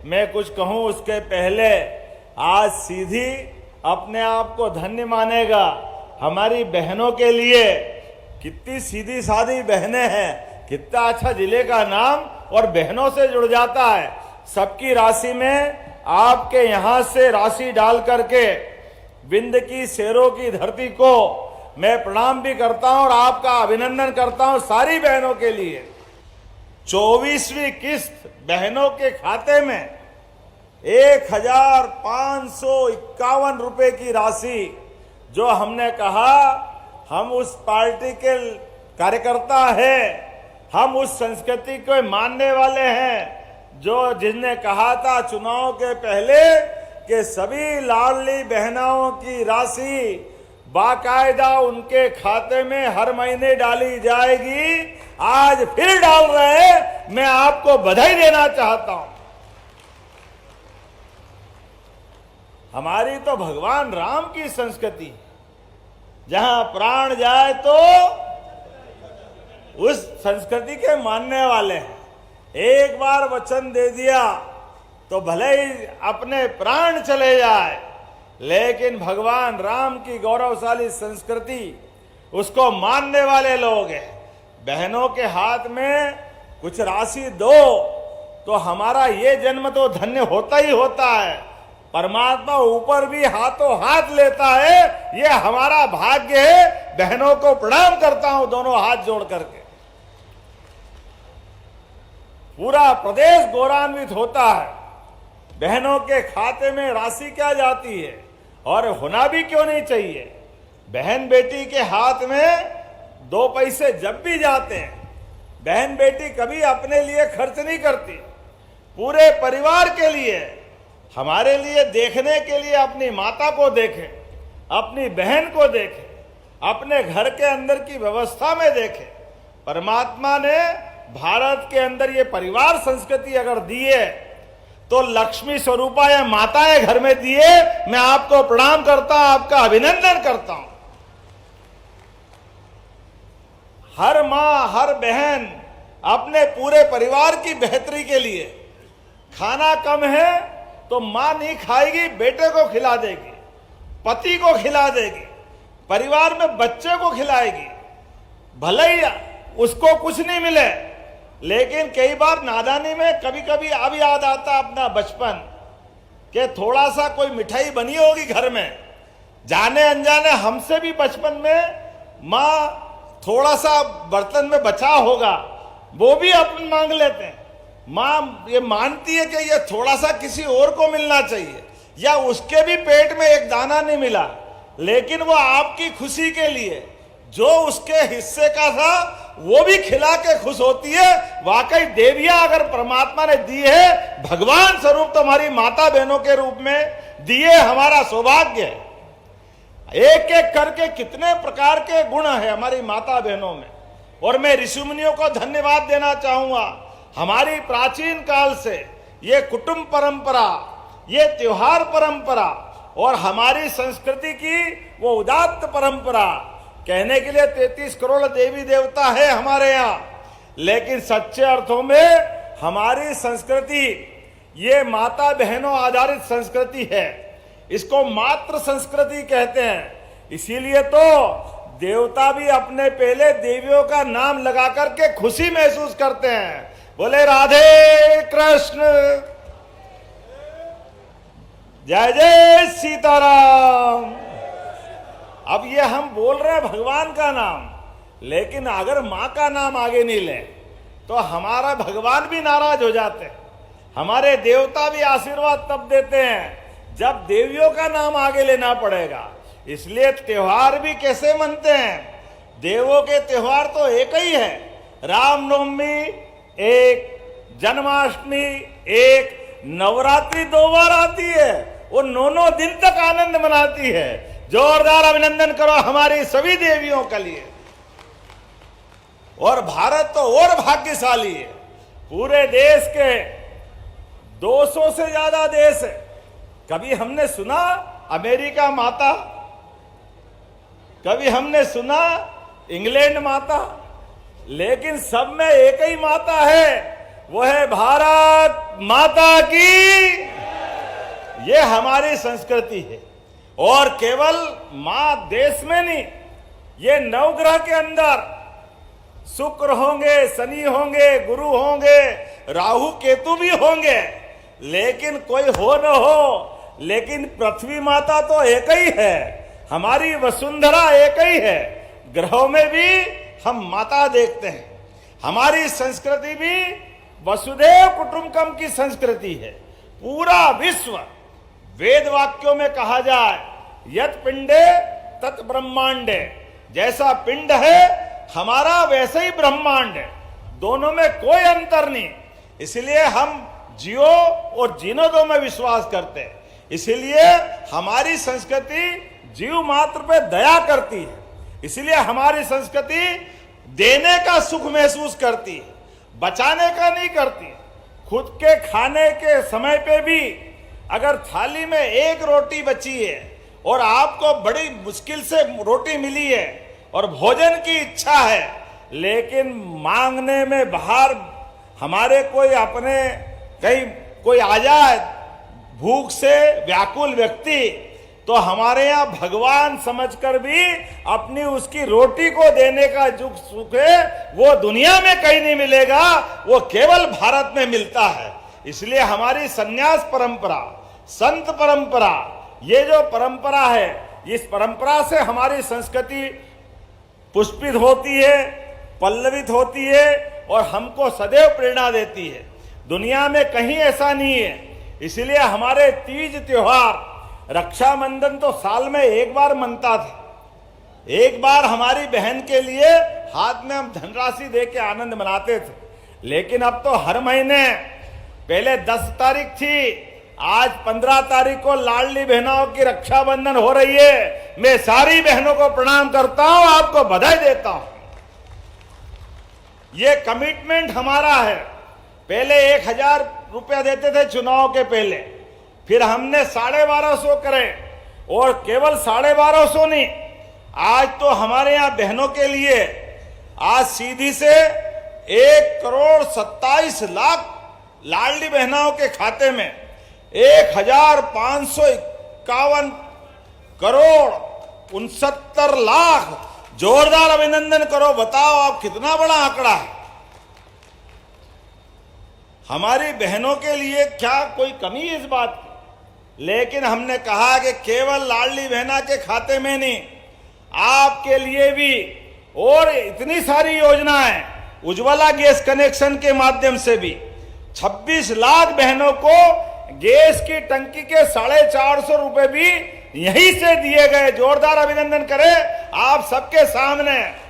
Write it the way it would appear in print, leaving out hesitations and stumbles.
मैं कुछ कहूं उसके पहले आज सीधी अपने आप को धन्य मानेगा हमारी बहनों के लिए। कितनी सीधी सादी बहनें हैं, कितना अच्छा जिले का नाम और बहनों से जुड़ जाता है। सबकी राशि में आपके यहां से राशि डाल करके विंध्य की शेरों की धरती को मैं प्रणाम भी करता हूं और आपका अभिनंदन करता हूं सारी बहनों के लिए। 24वीं किस्त बहनों के खाते में 1551 रुपए की राशि जो हमने कहा, हम उस पार्टी के कार्यकर्ता हैं, हम उस संस्कृति को मानने वाले हैं जो जिसने कहा था चुनाव के पहले कि सभी लाडली बहनों की राशि बाकायदा उनके खाते में हर महीने डाली जाएगी। आज फिर डाल रहे हैं, मैं आपको बधाई देना चाहता हूं। हमारी तो भगवान राम की संस्कृति, जहां प्राण जाए तो उस संस्कृति के मानने वाले हैं। एक बार वचन दे दिया तो भले ही अपने प्राण चले जाए, लेकिन भगवान राम की गौरवशाली संस्कृति उसको मानने वाले लोग हैं। बहनों के हाथ में कुछ राशि दो तो हमारा ये जन्म तो धन्य होता ही होता है। परमात्मा ऊपर भी हाथों हाथ लेता है, ये हमारा भाग्य है। बहनों को प्रणाम करता हूं दोनों हाथ जोड़ करके। पूरा प्रदेश गौरवान्वित होता है। बहनों के खाते में राशि क्या जाती है, और होना भी क्यों नहीं चाहिए। बहन बेटी के हाथ में 2 पैसे जब भी जाते हैं, बहन बेटी कभी अपने लिए खर्च नहीं करती, पूरे परिवार के लिए, हमारे लिए देखने के लिए अपनी माता को देखें, अपनी बहन को देखें, अपने घर के अंदर की व्यवस्था में देखें। परमात्मा ने भारत के अंदर ये परिवार संस्कृति अगर दी है तो लक्ष्मी स्वरूपा या माताएं घर में दिए। मैं आपको प्रणाम करता हूं, आपका अभिनंदन करता हूं। हर मां हर बहन अपने पूरे परिवार की बेहतरी के लिए, खाना कम है तो मां नहीं खाएगी, बेटे को खिला देगी, पति को खिला देगी, परिवार में बच्चे को खिलाएगी। भले ही उसको कुछ नहीं मिले, लेकिन कई बार नादानी में कभी कभी अब याद आता अपना बचपन कि थोड़ा सा कोई मिठाई बनी होगी घर में, जाने अनजाने हमसे भी बचपन में मां थोड़ा सा बर्तन में बचा होगा, वो भी अपन मांग लेते हैं। मां ये मानती है कि ये थोड़ा सा किसी और को मिलना चाहिए, या उसके भी पेट में एक दाना नहीं मिला, लेकिन वो आपकी खुशी के लिए जो उसके हिस्से का था वो भी खिला के खुश होती है। वाकई देवियां अगर परमात्मा ने दी है, भगवान स्वरूप तुम्हारी माता बहनों के रूप में दिए, हमारा सौभाग्य है। एक एक करके कितने प्रकार के गुण है हमारी माता बहनों में, और मैं ऋषि मुनियों को धन्यवाद देना चाहूंगा। हमारी प्राचीन काल से ये कुटुंब परंपरा, ये त्योहार परंपरा और हमारी संस्कृति की वो उदात्त परंपरा, कहने के लिए 33 करोड़ देवी देवता है हमारे यहाँ, लेकिन सच्चे अर्थों में हमारी संस्कृति ये माता बहनों आधारित संस्कृति है। इसको मातृ संस्कृति कहते हैं। इसीलिए तो देवता भी अपने पहले देवियों का नाम लगा करके खुशी महसूस करते हैं। बोले राधे कृष्ण, जय जय सीताराम। अब ये हम बोल रहे हैं भगवान का नाम, लेकिन अगर मां का नाम आगे नहीं ले तो हमारा भगवान भी नाराज हो जाते हैं। हमारे देवता भी आशीर्वाद तब देते हैं जब देवियों का नाम आगे लेना पड़ेगा। इसलिए त्योहार भी कैसे मनते हैं, देवों के त्योहार तो एक ही है। रामनवमी एक, जन्माष्टमी एक, नवरात्रि 2 बार आती है, वो 9 दिन तक आनंद मनाती है। जोरदार अभिनंदन करो हमारी सभी देवियों के लिए। और भारत तो और भाग्यशाली है, पूरे देश के 200 से ज्यादा देश है। कभी हमने सुना अमेरिका माता, कभी हमने सुना इंग्लैंड माता, लेकिन सब में एक ही माता है, वो है भारत माता की। ये हमारी संस्कृति है। और केवल मां देश में नहीं, ये नवग्रह के अंदर शुक्र होंगे, शनि होंगे, गुरु होंगे, राहु केतु भी होंगे, लेकिन कोई हो न हो, लेकिन पृथ्वी माता तो एक ही है, हमारी वसुंधरा एक ही है। ग्रहों में भी हम माता देखते हैं। हमारी संस्कृति भी वसुधैव कुटुंबकम की संस्कृति है। पूरा विश्व, वेद वाक्यों में कहा जाए, यत पिंडे तत् ब्रह्मांडे, जैसा पिंड है हमारा वैसे ही ब्रह्मांड है, दोनों में कोई अंतर नहीं। इसलिए हम जियो और जीनो दो में विश्वास करते हैं। इसलिए हमारी संस्कृति जीव मात्र पे दया करती है। इसलिए हमारी संस्कृति देने का सुख महसूस करती है, बचाने का नहीं करती। खुद के खाने के समय पे भी अगर थाली में एक रोटी बची है और आपको बड़ी मुश्किल से रोटी मिली है और भोजन की इच्छा है, लेकिन मांगने में बाहर हमारे कोई अपने कहीं कोई आ जाए भूख से व्याकुल व्यक्ति, तो हमारे यहाँ भगवान समझकर भी अपनी उसकी रोटी को देने का जो सुख है वो दुनिया में कहीं नहीं मिलेगा, वो केवल भारत में मिलता है। इसलिए हमारी संन्यास परंपरा, संत परंपरा, ये जो परंपरा है, इस परंपरा से हमारी संस्कृति पुष्पित होती है, पल्लवित होती है और हमको सदैव प्रेरणा देती है। दुनिया में कहीं ऐसा नहीं है। इसलिए हमारे तीज त्योहार, रक्षाबंधन तो साल में एक बार मनता था। एक बार हमारी बहन के लिए हाथ में हम धनराशि दे के आनंद मनाते थे, लेकिन अब तो हर महीने, पहले 10 तारीख थी, आज 15 तारीख को लाडली बहनों की रक्षाबंधन हो रही है। मैं सारी बहनों को प्रणाम करता हूं, आपको बधाई देता हूं। ये कमिटमेंट हमारा है। पहले 1000 रुपया देते थे चुनाव के पहले, फिर हमने 1250 करे, और केवल 1250 नहीं, आज तो हमारे यहां बहनों के लिए आज सीधी से 1,27,00,000 लाडली बहनों के खाते में 1,551 करोड़ 69 लाख। जोरदार अभिनंदन करो। बताओ आप कितना बड़ा आंकड़ा है। हमारी बहनों के लिए क्या कोई कमी है इस बात की? लेकिन हमने कहा कि केवल लाडली बहना के खाते में नहीं, आपके लिए भी और इतनी सारी योजनाएं, उज्ज्वला गैस कनेक्शन के माध्यम से भी 26 लाख बहनों को गैस की टंकी के 450 रुपए भी यहीं से दिए गए। जोरदार अभिनंदन करें आप सबके सामने।